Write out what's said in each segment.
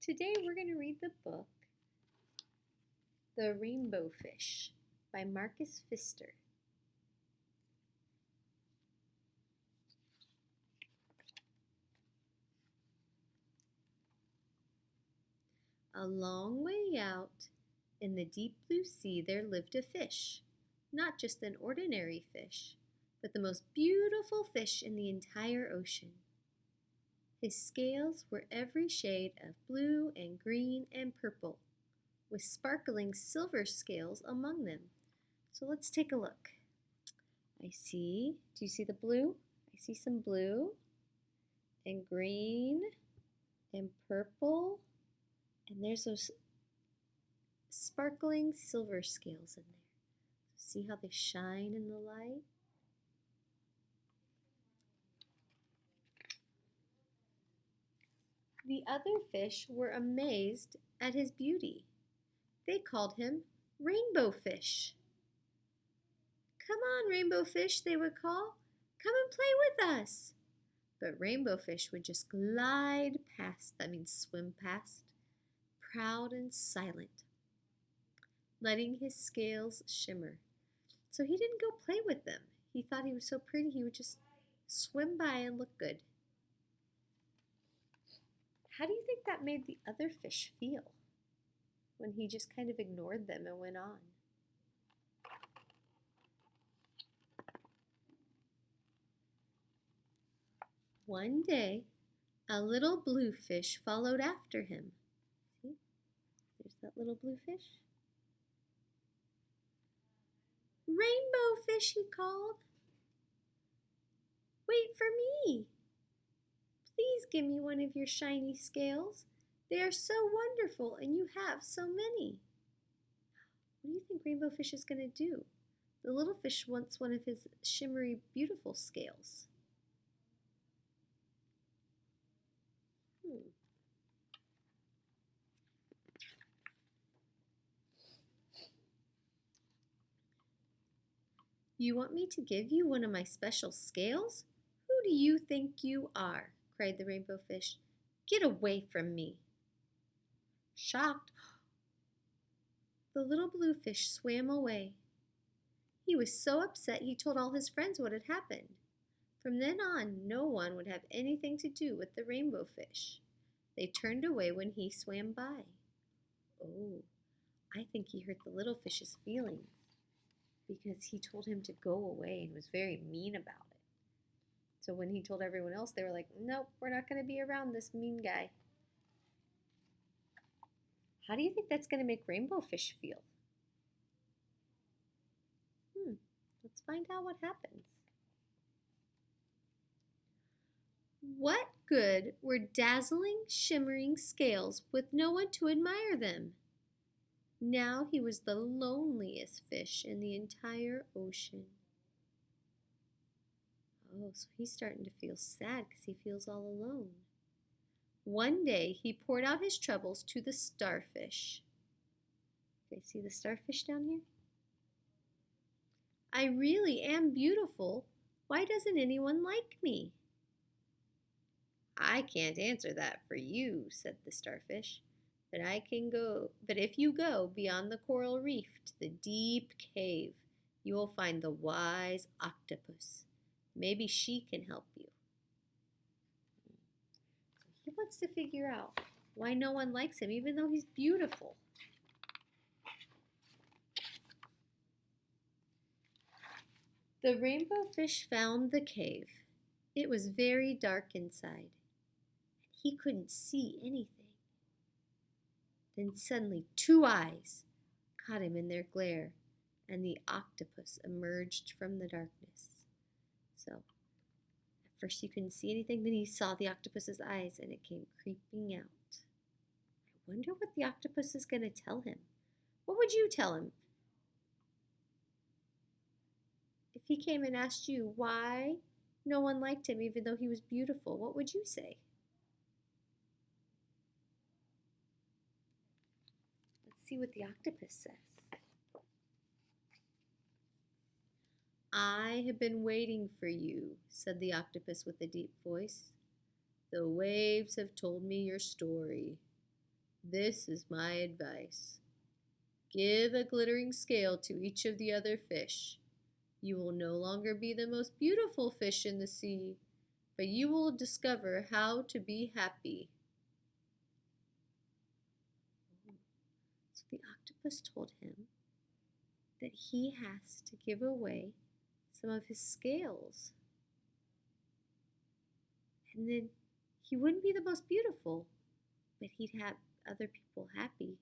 Today we're going to read the book The Rainbow Fish by Marcus Pfister. A long way out in the deep blue sea there lived a fish, not just an ordinary fish, but the most beautiful fish in the entire ocean. His scales were every shade of blue and green and purple, with sparkling silver scales among them. So let's take a look. Do you see the blue? I see some blue and green and purple, and there's those sparkling silver scales in there. See how they shine in the light? The other fish were amazed at his beauty. They called him Rainbow Fish. "Come on, Rainbow Fish," they would call. "Come and play with us." But Rainbow Fish would just swim past, proud and silent, letting his scales shimmer. So he didn't go play with them. He thought he was so pretty, he would just swim by and look good. How do you think that made the other fish feel when he just kind of ignored them and went on? One day, a little blue fish followed after him. See? There's that little blue fish. "Rainbow Fish," he called. "Wait for me. Please give me one of your shiny scales. They are so wonderful, and you have so many." What do you think Rainbow Fish is going to do? The little fish wants one of his shimmery, beautiful scales. "You want me to give you one of my special scales? Who do you think you are?" cried the Rainbow Fish. "Get away from me." Shocked, the little blue fish swam away. He was so upset he told all his friends what had happened. From then on, no one would have anything to do with the Rainbow Fish. They turned away when he swam by. Oh, I think he hurt the little fish's feelings, because he told him to go away and was very mean about it. So when he told everyone else, they were like, "Nope, we're not going to be around this mean guy." How do you think that's going to make Rainbow Fish feel? Let's find out what happens. What good were dazzling, shimmering scales with no one to admire them? Now he was the loneliest fish in the entire ocean. Oh, so he's starting to feel sad because he feels all alone. One day he poured out his troubles to the starfish. Okay, see the starfish down here? "I really am beautiful. Why doesn't anyone like me?" "I can't answer that for you," said the starfish. "But if you go beyond the coral reef to the deep cave, you will find the wise octopus. Maybe she can help you." He wants to figure out why no one likes him, even though he's beautiful. The Rainbow Fish found the cave. It was very dark inside. He couldn't see anything. Then suddenly 2 eyes caught him in their glare, and the octopus emerged from the darkness. So at first you couldn't see anything, then he saw the octopus's eyes, and it came creeping out. I wonder what the octopus is going to tell him. What would you tell him? If he came and asked you why no one liked him even though he was beautiful, what would you say? Let's see what the octopus says. "I have been waiting for you," said the octopus with a deep voice. "The waves have told me your story. This is my advice. Give a glittering scale to each of the other fish. You will no longer be the most beautiful fish in the sea, but you will discover how to be happy. So the octopus told him that he has to give away some of his scales. And then he wouldn't be the most beautiful, but he'd have other people happy.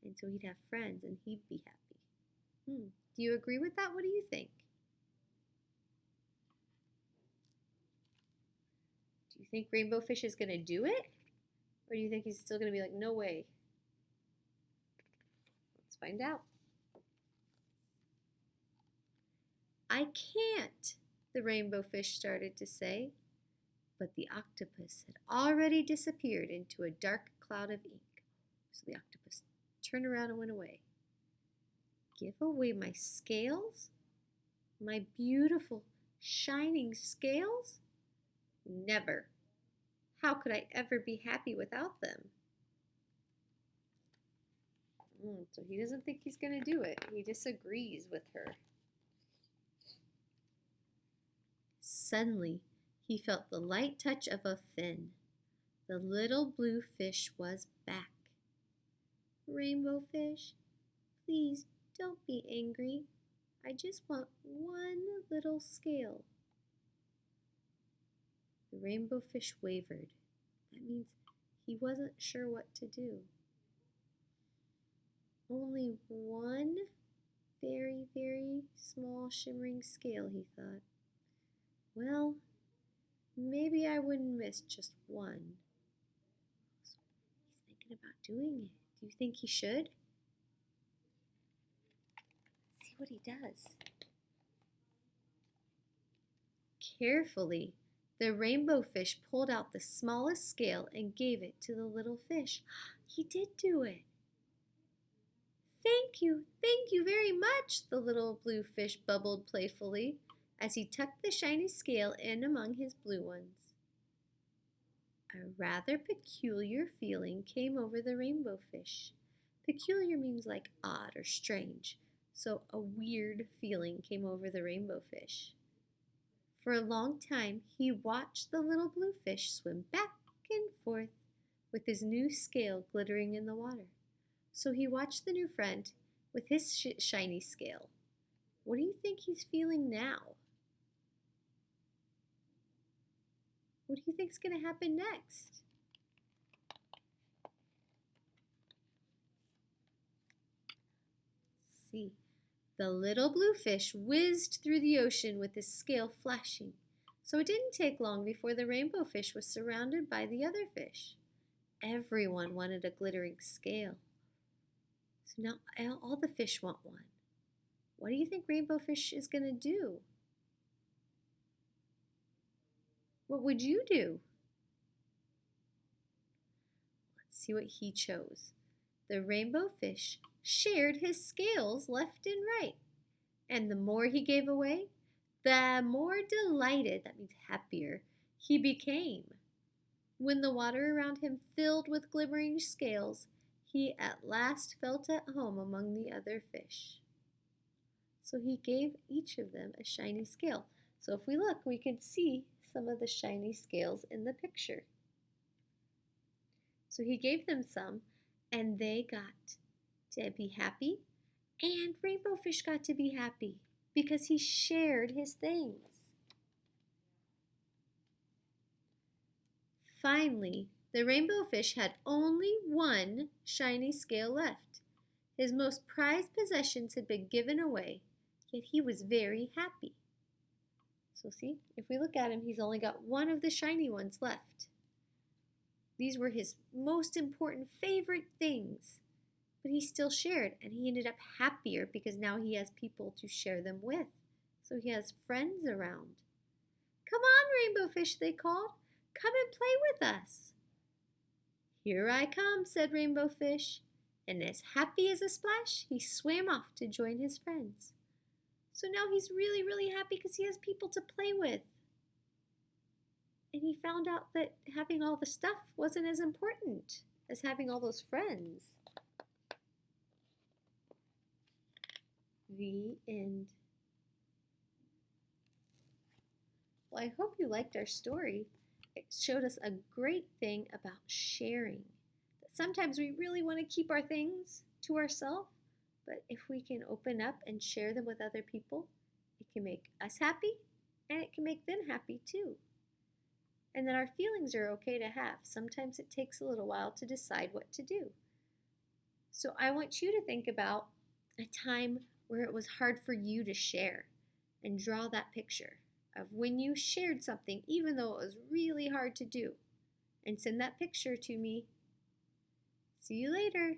And so he'd have friends and he'd be happy. Do you agree with that? What do you think? Do you think Rainbow Fish is going to do it? Or do you think he's still going to be like, no way? Let's find out. I can't, the Rainbow Fish started to say, but the octopus had already disappeared into a dark cloud of ink. So the octopus turned around and went away. Give away my scales? My beautiful, shining scales? Never. How could I ever be happy without them? So he doesn't think he's going to do it. He disagrees with her. Suddenly, he felt the light touch of a fin. The little blue fish was back. Rainbow Fish, please don't be angry. I just want one little scale. The Rainbow Fish wavered. That means he wasn't sure what to do. Only one very, very small shimmering scale, he thought. Well, maybe I wouldn't miss just one. So he's thinking about doing it. Do you think he should? Let's see what he does. Carefully, the Rainbow Fish pulled out the smallest scale and gave it to the little fish. He did do it. Thank you very much, the little blue fish bubbled playfully as he tucked the shiny scale in among his blue ones. A rather peculiar feeling came over the Rainbow Fish. Peculiar means like odd or strange, so a weird feeling came over the Rainbow Fish. For a long time, he watched the little blue fish swim back and forth with his new scale glittering in the water. So he watched the new friend with his shiny scale. What do you think he's feeling now? What do you think is going to happen next? Let's see. The little blue fish whizzed through the ocean with his scale flashing. So it didn't take long before the Rainbow Fish was surrounded by the other fish. Everyone wanted a glittering scale. So now all the fish want one. What do you think Rainbow Fish is going to do? What would you do? Let's see what he chose. The Rainbow Fish shared his scales left and right. And the more he gave away, the more delighted, that means happier, he became. When the water around him filled with glimmering scales, he at last felt at home among the other fish. So he gave each of them a shiny scale. So if we look, we can see some of the shiny scales in the picture. So he gave them some, and they got to be happy, and Rainbow Fish got to be happy because he shared his things. Finally, the Rainbow Fish had only one shiny scale left. His most prized possessions had been given away, yet he was very happy. So see, if we look at him, he's only got one of the shiny ones left. These were his most important favorite things, but he still shared, and he ended up happier because now he has people to share them with. So he has friends around. Come on, Rainbow Fish, they called. Come and play with us. Here I come, said Rainbow Fish, and as happy as a splash, he swam off to join his friends. So now he's really, really happy because he has people to play with. And he found out that having all the stuff wasn't as important as having all those friends. The end. Well, I hope you liked our story. It showed us a great thing about sharing. That sometimes we really want to keep our things to ourselves, but if we can open up and share them with other people, it can make us happy and it can make them happy too. And that our feelings are okay to have. Sometimes it takes a little while to decide what to do. So I want you to think about a time where it was hard for you to share and draw that picture of when you shared something, even though it was really hard to do, and send that picture to me. See you later.